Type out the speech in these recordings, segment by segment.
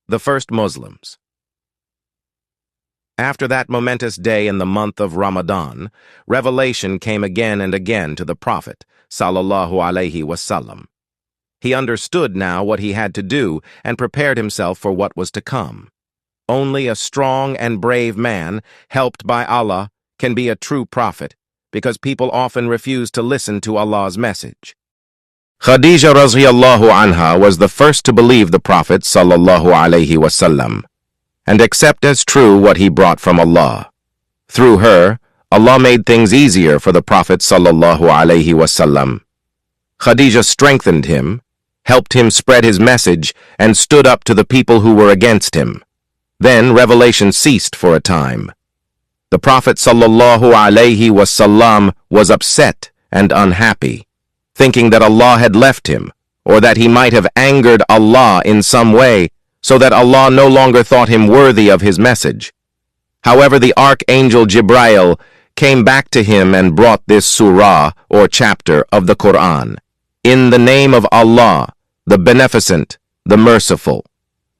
The first Muslims. After that momentous day in the month of Ramadan, revelation came again and again to the Prophet, sallallahu alaihi wasallam. He understood now what he had to do and prepared himself for what was to come. Only a strong and brave man, helped by Allah, can be a true prophet, because people often refuse to listen to Allah's message. Khadija radhiyallahu anha was the first to believe the Prophet sallallahu alaihi wasallam and accept as true what he brought from Allah. Through her, Allah made things easier for the Prophet sallallahu alaihi wasallam. Khadija strengthened him, helped him spread his message, and stood up to the people who were against him. Then revelation ceased for a time. The Prophet sallallahu alaihi wasallam was upset and unhappy, thinking that Allah had left him, or that he might have angered Allah in some way, so that Allah no longer thought him worthy of his message. However, the Archangel Jibreel came back to him and brought this surah, or chapter, of the Quran. In the name of Allah, the Beneficent, the Merciful.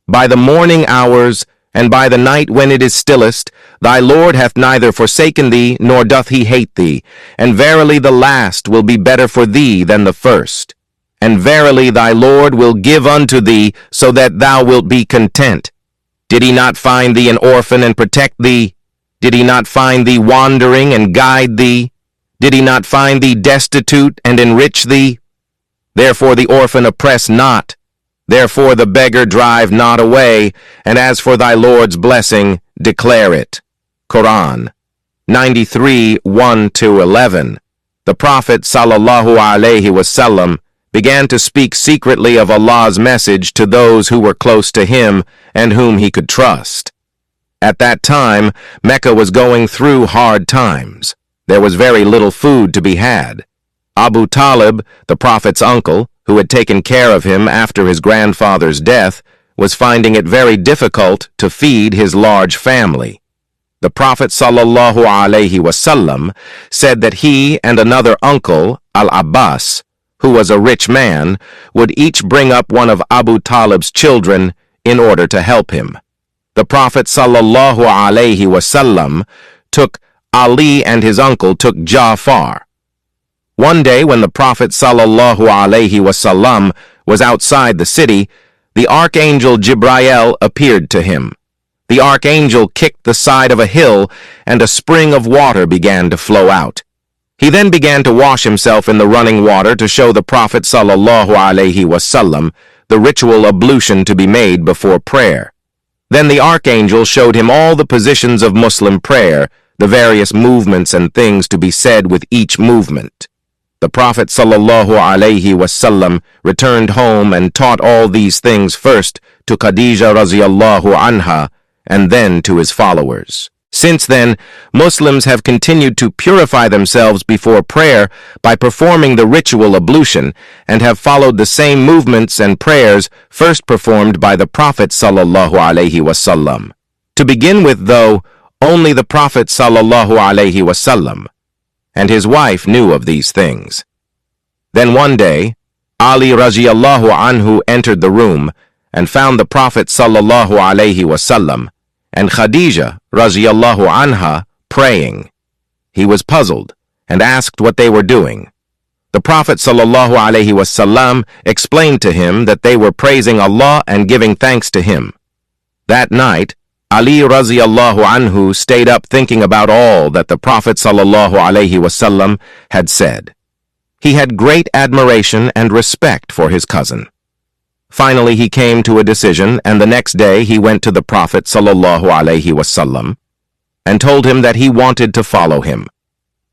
By the morning hours, and by the night when it is stillest, thy Lord hath neither forsaken thee, nor doth he hate thee. And verily the last will be better for thee than the first. And verily thy Lord will give unto thee, so that thou wilt be content. Did he not find thee an orphan and protect thee? Did he not find thee wandering and guide thee? Did he not find thee destitute and enrich thee? Therefore the orphan oppress not. Therefore the beggar drive not away, and as for thy Lord's blessing, declare it. Quran 93, 1-11. The Prophet sallallahu alaihi wasallam began to speak secretly of Allah's message to those who were close to him and whom he could trust. At that time, Mecca was going through hard times. There was very little food to be had. Abu Talib, the Prophet's uncle, who had taken care of him after his grandfather's death, was finding it very difficult to feed his large family. The Prophet sallallahu alaihi wasallam said that he and another uncle, Al-Abbas, who was a rich man, would each bring up one of Abu Talib's children in order to help him. The Prophet sallallahu alaihi wasallam took Ali and his uncle took Ja'far. One day when the Prophet sallallahu alaihi wasallam was outside the city, the Archangel Jibreel appeared to him. The Archangel kicked the side of a hill, and a spring of water began to flow out. He then began to wash himself in the running water to show the Prophet sallallahu alaihi wasallam the ritual ablution to be made before prayer. Then the Archangel showed him all the positions of Muslim prayer, the various movements and things to be said with each movement. The Prophet sallallahu alaihi wasallam returned home and taught all these things first to Khadija radhiyallahu anha and then to his followers. Since then, Muslims have continued to purify themselves before prayer by performing the ritual ablution and have followed the same movements and prayers first performed by the Prophet sallallahu alaihi wasallam. To begin with, though, only the Prophet sallallahu alaihi wasallam and his wife knew of these things. Then one day, Ali radhiyallahu anhu entered the room and found the Prophet sallallahu alaihi wasallam and Khadija radhiyallahu anha praying. He was puzzled and asked what they were doing. The Prophet sallallahu alaihi wasallam explained to him that they were praising Allah and giving thanks to him. That night, Ali radhiyallahu anhu stayed up thinking about all that the Prophet sallallahu alaihi wasallam had said. He had great admiration and respect for his cousin. Finally, he came to a decision, and the next day he went to the Prophet sallallahu alaihi wasallam and told him that he wanted to follow him.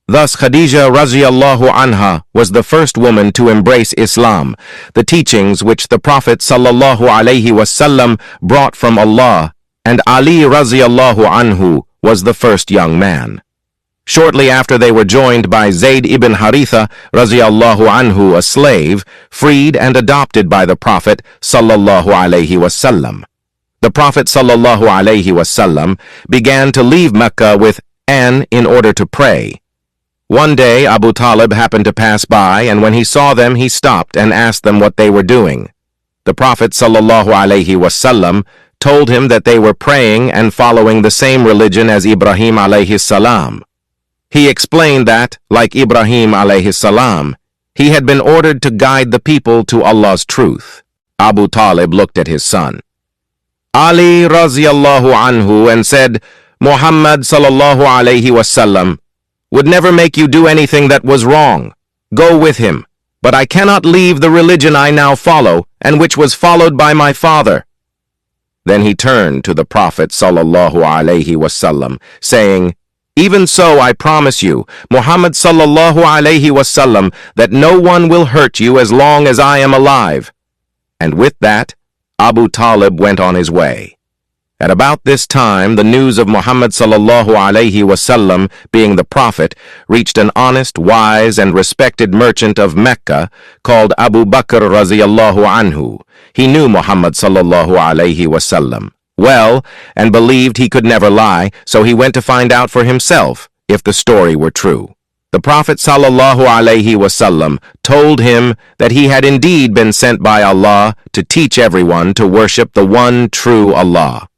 Thus, Khadija radhiyallahu anha was the first woman to embrace Islam, the teachings which the Prophet sallallahu alaihi wasallam brought from Allah, and Ali radhiyallahu anhu was the first young man. Shortly after, they were joined by Zayd ibn Haritha radhiyallahu anhu, a slave, freed and adopted by the Prophet sallallahu alaihi wasallam. The Prophet sallallahu alaihi wasallam began to leave Mecca with An in order to pray. One day, Abu Talib happened to pass by, and when he saw them, he stopped and asked them what they were doing. The Prophet sallallahu alaihi wasallam told him that they were praying and following the same religion as Ibrahim alayhi salam. He explained that, like Ibrahim alayhi salam, he had been ordered to guide the people to Allah's truth. Abu Talib looked at his son, Ali raziyallahu anhu, and said, Muhammad sallallahu alayhi wasallam would never make you do anything that was wrong. Go with him, but I cannot leave the religion I now follow and which was followed by my father. Then he turned to the Prophet sallallahu alayhi wasallam, saying, Even so, I promise you, Muhammad sallallahu alayhi wasallam, that no one will hurt you as long as I am alive. And with that, Abu Talib went on his way. At about this time, the news of Muhammad sallallahu alayhi wasallam being the Prophet reached an honest, wise, and respected merchant of Mecca called Abu Bakr raziyallahu anhu. He knew Muhammad sallallahu alayhi wasallam well and believed he could never lie, so he went to find out for himself if the story were true. The Prophet sallallahu alayhi wasallam told him that he had indeed been sent by Allah to teach everyone to worship the one true Allah.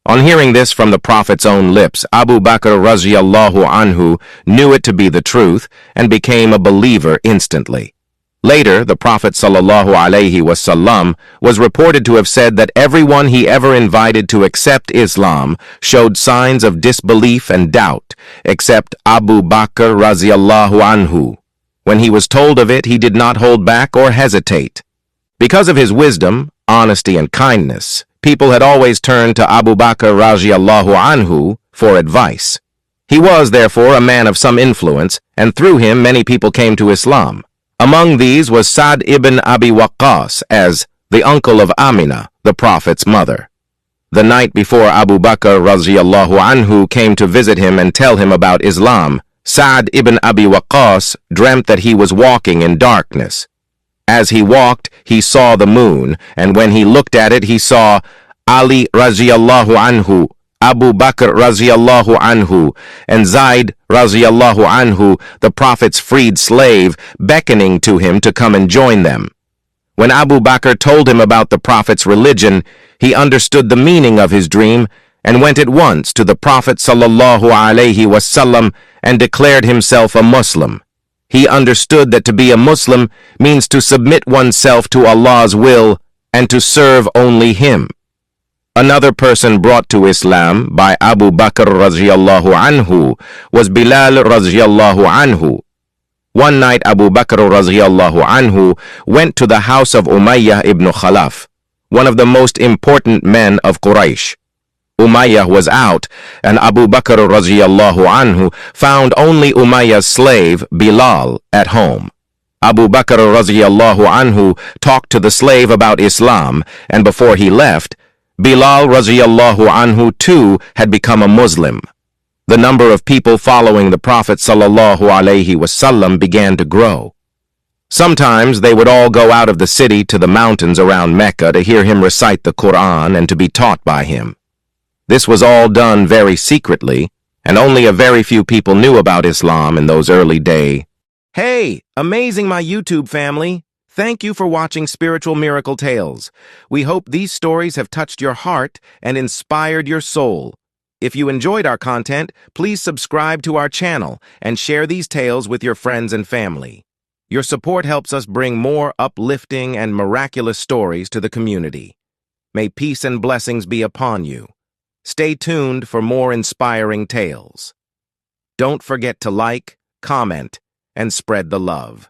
On hearing this from the Prophet's own lips, Abu Bakr raziyallahu anhu knew it to be the truth and became a believer instantly. Later, the Prophet sallallahu alayhi wasallam was reported to have said that everyone he ever invited to accept Islam showed signs of disbelief and doubt, except Abu Bakr raziyallahu anhu. When he was told of it, he did not hold back or hesitate. Because of his wisdom, honesty, and kindness, people had always turned to Abu Bakr raziyallahu anhu for advice. He was, therefore, a man of some influence, and through him many people came to Islam. Among these was Sa'd ibn Abi Waqqas, as the uncle of Amina, the Prophet's mother. The night before Abu Bakr raziyallahu anhu came to visit him and tell him about Islam, Sa'd ibn Abi Waqqas dreamt that he was walking in darkness. As he walked, he saw the moon, and when he looked at it, he saw Ali raziyallahu anhu, Abu Bakr raziyallahu anhu, and Zayd raziyallahu anhu, the Prophet's freed slave, beckoning to him to come and join them. When Abu Bakr told him about the Prophet's religion, he understood the meaning of his dream and went at once to the Prophet sallallahu alayhi wasallam and declared himself a Muslim. He understood that to be a Muslim means to submit oneself to Allah's will and to serve only Him. Another person brought to Islam by Abu Bakr raziyallahu anhu was Bilal raziyallahu anhu. One night Abu Bakr raziyallahu anhu went to the house of Umayyah ibn Khalaf, one of the most important men of Quraysh. Umayyah was out, and Abu Bakr raziyallahu anhu found only Umayyah's slave, Bilal, at home. Abu Bakr raziyallahu anhu talked to the slave about Islam, and before he left, Bilal raziyallahu anhu too had become a Muslim. The number of people following the Prophet sallallahu alayhi wasallam began to grow. Sometimes they would all go out of the city to the mountains around Mecca to hear him recite the Quran and to be taught by him. This was all done very secretly, and only a very few people knew about Islam in those early days. Hey, amazing my YouTube family! Thank you for watching Spiritual Miracle Tales. We hope these stories have touched your heart and inspired your soul. If you enjoyed our content, please subscribe to our channel and share these tales with your friends and family. Your support helps us bring more uplifting and miraculous stories to the community. May peace and blessings be upon you. Stay tuned for more inspiring tales. Don't forget to like, comment, and spread the love.